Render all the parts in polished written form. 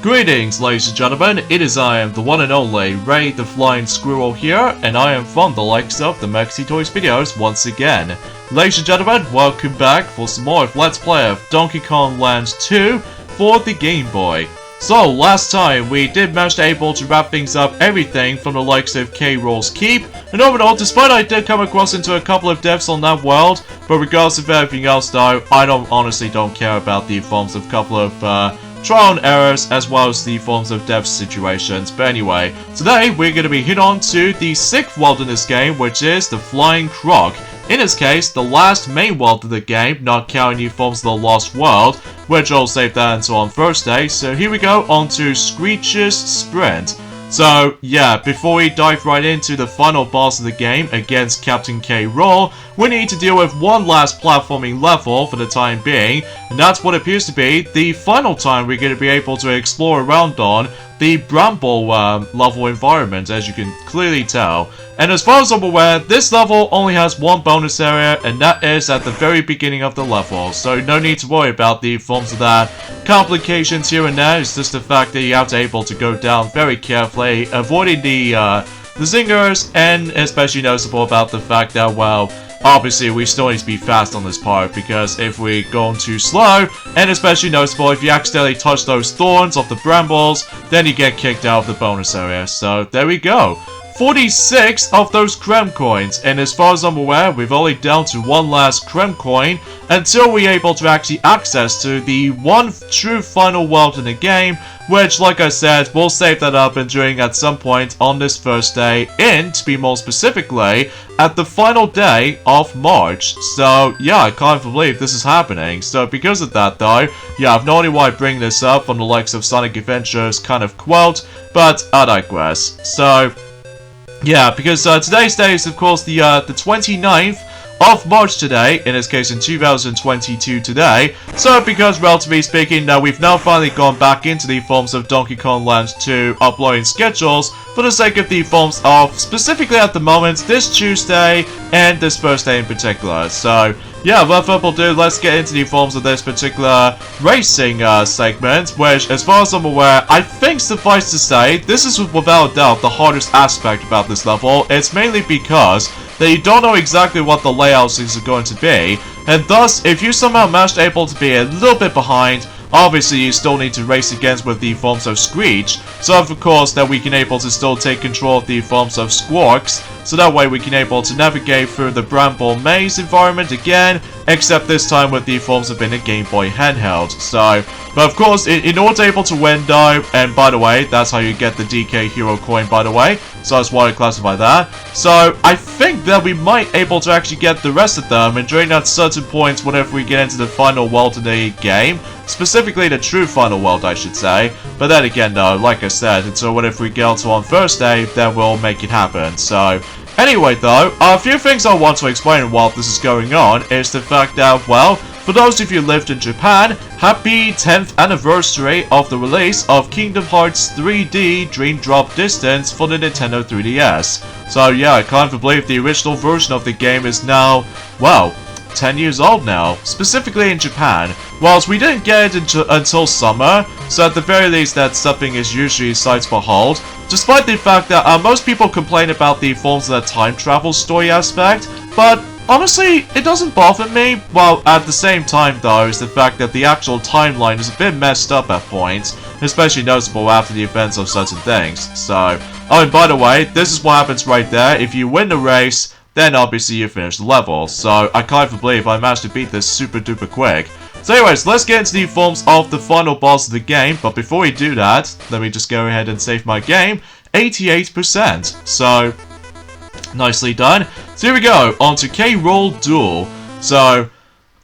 Greetings, ladies and gentlemen, it is I am the one and only Ray the Flying Squirrel here, and I am from the likes of the Maxi Toys videos once again. Ladies and gentlemen, welcome back for some more of Let's Play of Donkey Kong Land 2 for the Game Boy. So, last time we did manage to able to wrap things up everything from the likes of K-Roll's Keep, and overall, despite I did come across into a couple of deaths on that world, but regardless of everything else though, I honestly don't care about the forms of couple of trial and errors as well as the forms of death situations. But anyway, today we're going to be hit on to the 6th world in this game, which is the Flying Krock. In this case, the last main world of the game, not counting the forms of the Lost World, which I'll save that until on Thursday. So here we go, on to Screech's Sprint. So, yeah, before we dive right into the final boss of the game against Captain K-Roll, we need to deal with one last platforming level for the time being, and that's what appears to be the final time we're going to be able to explore around on the Bramble level environment, as you can clearly tell. And as far as I'm aware, this level only has one bonus area, and that is at the very beginning of the level, so no need to worry about the forms of that. Complications here and there, it's just the fact that you have to able to go down very carefully, avoiding the zingers, and especially noticeable about the fact that, well, obviously we still need to be fast on this part, because if we go on too slow, and especially noticeable if you accidentally touch those thorns of the brambles, then you get kicked out of the bonus area. So there we go. 46 of those creme coins, and as far as I'm aware, we've only down to one last creme coin until we're able to actually access to the one true final world in the game, which, like I said, we'll save that up and doing at some point on this first day, and to be more specifically, at the final day of March. So yeah, I can't believe this is happening. So because of that though, yeah, I've no idea why I bring this up from the likes of Sonic Adventure's kind of quote, but I digress. So yeah, because today's day is of course the 29th of March today, in this case in 2022 today. So because relatively speaking, now we've now finally gone back into the forms of Donkey Kong Land 2 uploading schedules for the sake of the forms of, specifically at the moment, this Tuesday and this Thursday in particular. So yeah, without further ado, let's get into the forms of this particular racing segment, which, as far as I'm aware, I think suffice to say, this is without a doubt the hardest aspect about this level. It's mainly because that you don't know exactly what the layouts is going to be, and thus, if you somehow managed able to be a little bit behind, obviously you still need to race against with the forms of Screech, so of course that we can able to still take control of the forms of Squawks, so that way we can able to navigate through the Bramble Maze environment again, except this time with the forms of in a Game Boy handheld. So, but of course, in order to able to win though, and by the way, that's how you get the DK Hero coin by the way, so that's why I classify that. So, I think that we might able to actually get the rest of them, and during that certain point whenever we get into the final world of the game, specifically the true final world I should say, but then again though, like I said, until whenever we get onto on Thursday, then we'll make it happen. So, anyway though, a few things I want to explain while this is going on is the fact that, well, for those of you who lived in Japan, happy 10th anniversary of the release of Kingdom Hearts 3D Dream Drop Distance for the Nintendo 3DS. So yeah, I can't believe the original version of the game is now, well, 10 years old now, specifically in Japan. Whilst we didn't get it until summer, so at the very least that something is usually a sight to behold, despite the fact that most people complain about the forms of the time travel story aspect, but honestly, it doesn't bother me. While at the same time though, is the fact that the actual timeline is a bit messed up at points, especially noticeable after the events of certain things. So, oh, and by the way, this is what happens right there. If you win the race, then obviously you finish the level. So I can't even believe I managed to beat this super duper quick. So anyways, let's get into the forms of the final boss of the game, but before we do that, let me just go ahead and save my game. 88%. So, nicely done. So here we go, on to K-Roll Duel. So,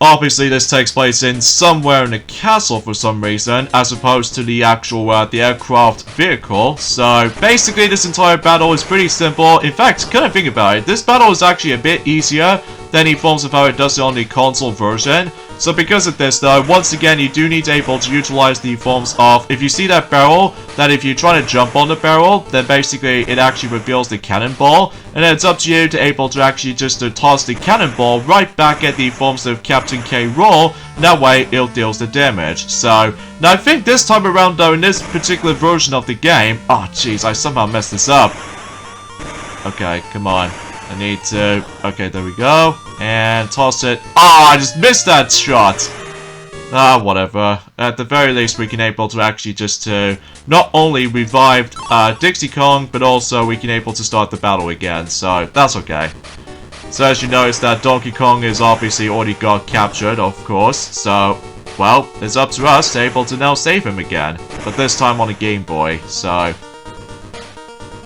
obviously this takes place in somewhere in a castle for some reason, as opposed to the actual the aircraft vehicle. So basically this entire battle is pretty simple. In fact, kind of think about it, this battle is actually a bit easier than the forms of how it does it on the console version. So because of this though, once again you do need to able to utilize the forms of, if you see that barrel, that if you try to jump on the barrel, then basically it actually reveals the cannonball, and then it's up to you to able to actually just to toss the cannonball right back at the forms of Captain K roll, and that way it deals the damage. So now I think this time around though, in this particular version of the game, oh jeez, I somehow messed this up. Okay, come on. I need to... Okay, there we go. And toss it. Oh, I just missed that shot! Ah, whatever. At the very least, we can able to actually just to... Not only revive Dixie Kong, but also we can able to start the battle again. So, that's okay. So, as you notice, that Donkey Kong is obviously already got captured, of course. So, well, it's up to us to able to now save him again. But this time on a Game Boy, so...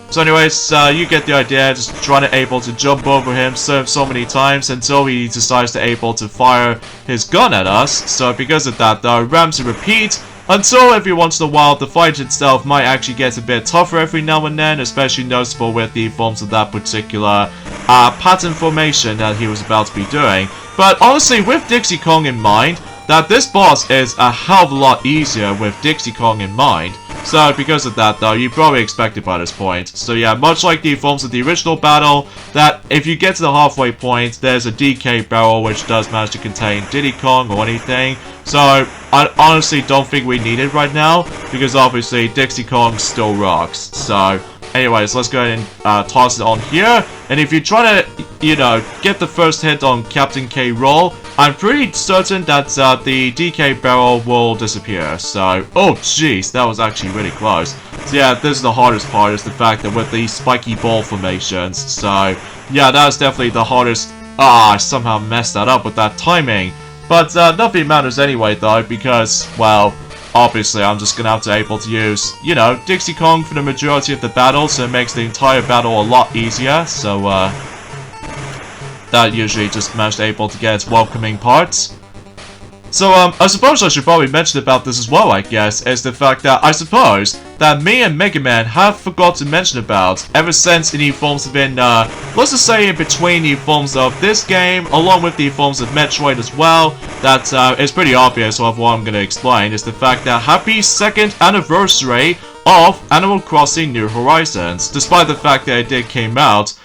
So anyways, you get the idea, just trying to able to jump over him so many times until he decides to able to fire his gun at us. So because of that though, Ramsey repeats until every once in a while the fight itself might actually get a bit tougher every now and then, especially noticeable with the forms of that particular pattern formation that he was about to be doing. But honestly, with Dixie Kong in mind, that this boss is a hell of a lot easier with Dixie Kong in mind. So, because of that though, you probably expect it by this point. So yeah, much like the forms of the original battle, that if you get to the halfway point, there's a DK barrel which does manage to contain Diddy Kong or anything. So, I honestly don't think we need it right now, because obviously Dixie Kong still rocks. So, anyways, let's go ahead and toss it on here. And if you try to, you know, get the first hit on Captain K roll, I'm pretty certain that the DK barrel will disappear. So, oh jeez, that was actually really close. So yeah, this is the hardest part, is the fact that with these spiky ball formations. So, yeah, that's definitely the hardest. Ah, I somehow messed that up with that timing. But nothing matters anyway though, because, well, obviously I'm just gonna have to able to use, you know, Dixie Kong for the majority of the battle, so it makes the entire battle a lot easier. So, that usually just managed able to get its welcoming parts. So, I suppose I should probably mention about this as well, I guess, is the fact that I suppose that me and Mega Man have forgot to mention about ever since in the forms of let's just say in between the forms of this game, along with the forms of Metroid as well, that is pretty obvious of what I'm going to explain, is the fact that happy 2nd anniversary of Animal Crossing New Horizons, despite the fact that it did came out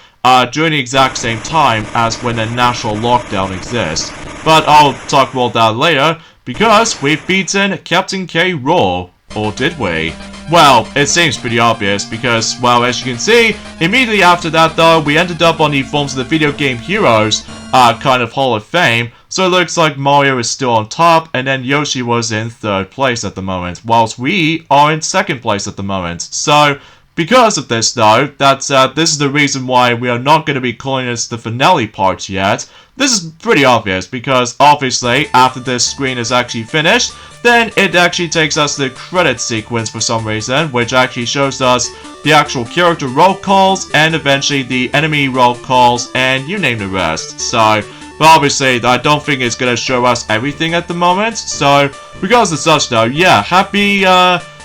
during the exact same time as when a national lockdown exists. But I'll talk about that later, because we've beaten Captain K roll. Or did we? Well, it seems pretty obvious, because, well, as you can see, immediately after that though, we ended up on the forms of the Video Game Heroes kind of Hall of Fame. So it looks like Mario is still on top, and then Yoshi was in 3rd place at the moment, whilst we are in 2nd place at the moment. So, because of this though, this is the reason why we are not going to be calling this the finale part yet. This is pretty obvious, because obviously after this screen is actually finished, then it actually takes us to the credit sequence for some reason, which actually shows us the actual character roll calls, and eventually the enemy roll calls, and you name the rest. So, but obviously I don't think it's going to show us everything at the moment. So, regardless of such though, yeah, happy,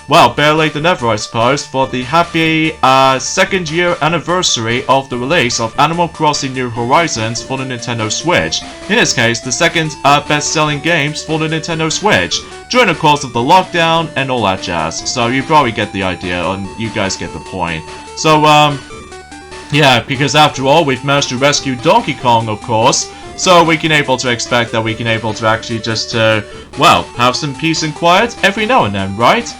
well, better late than never, I suppose, for the happy 2nd year anniversary of the release of Animal Crossing New Horizons for the Nintendo Switch. In this case, the 2nd best-selling games for the Nintendo Switch, during the course of the lockdown and all that jazz. So you probably get the idea, and you guys get the point. So, yeah, because after all, we've managed to rescue Donkey Kong, of course, so we can able to expect that we can able to actually just, well, have some peace and quiet every now and then, right?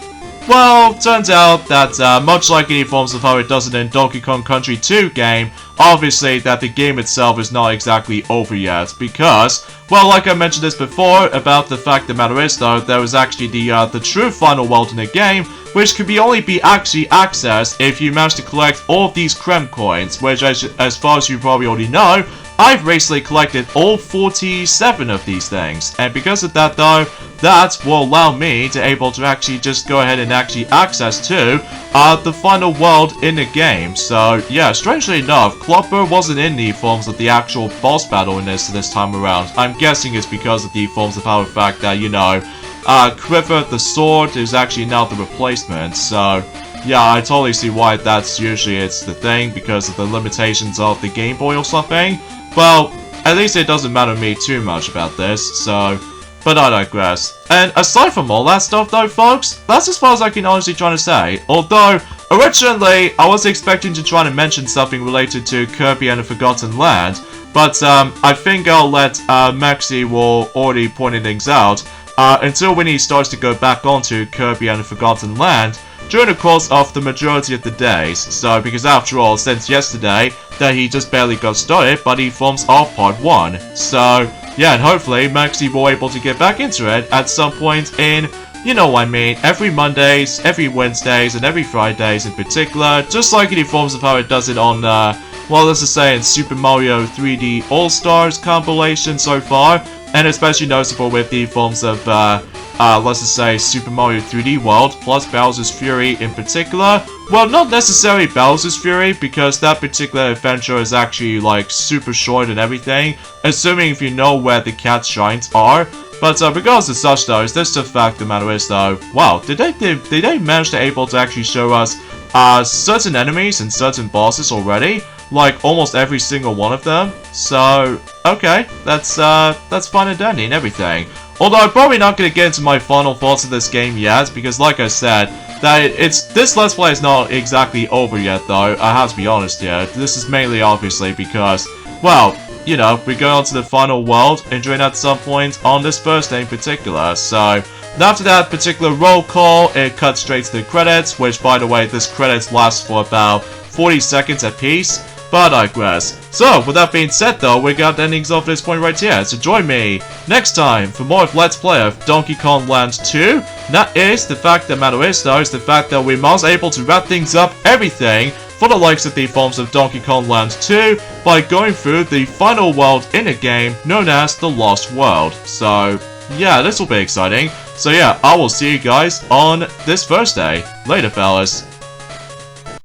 Well, turns out that much like any forms of how it does it in Donkey Kong Country 2 game, obviously that the game itself is not exactly over yet, because, well, like I mentioned this before, about the fact the matter is though, there is actually the true final world in the game, which could only be actually accessed if you manage to collect all of these Creme coins, which as far as you probably already know, I've recently collected all 47 of these things, and because of that though, that will allow me to able to actually just go ahead and actually access to the final world in the game. So yeah, strangely enough, Klopper wasn't in the forms of the actual boss battle in this time around. I'm guessing it's because of the forms of how the fact that, you know, Quiver the sword is actually now the replacement. So yeah, I totally see why that's usually it's the thing, because of the limitations of the Game Boy or something. Well, at least it doesn't matter to me too much about this, so But I digress. And aside from all that stuff though, folks, that's as far as I can honestly try to say. Although, originally, I was expecting to try to mention something related to Kirby and the Forgotten Land, but I think I'll let Maxi will already pointing things out until when he starts to go back onto Kirby and the Forgotten Land during the course of the majority of the days. So, because after all, since yesterday, that he just barely got started, but he forms off part 1. So, yeah, and hopefully Maxi will be able to get back into it at some point in, you know what I mean, every Mondays, every Wednesdays, and every Fridays in particular, just like in the forms of how it does it on, well, let's just say in Super Mario 3D All-Stars compilation so far, and especially noticeable with the forms of, let's just say Super Mario 3D World, plus Bowser's Fury in particular. Well, not necessarily Bowser's Fury, because that particular adventure is actually, like, super short and everything, assuming if you know where the cat shrines are. But regardless of such though, it's just the fact of the matter is though, wow, did they manage to able to actually show us certain enemies and certain bosses already? Like almost every single one of them. So okay, that's fine and dandy and everything. Although I'm probably not gonna get into my final thoughts of this game yet, because like I said, that this Let's Play is not exactly over yet though, I have to be honest here. This is mainly obviously because, well, you know, we're going on to the final world and during at some point on this first day in particular. So after that particular roll call, it cuts straight to the credits, which by the way, this credits lasts for about 40 seconds a piece. But I digress. So, with that being said though, we got the endings of this point right here. So join me next time for more of Let's Play of Donkey Kong Land 2. That is, the fact that matter is though, is the fact that we must able to wrap things up everything for the likes of the forms of Donkey Kong Land 2 by going through the final world in a game known as the Lost World. So, yeah, this will be exciting. So yeah, I will see you guys on this Thursday. Later, fellas.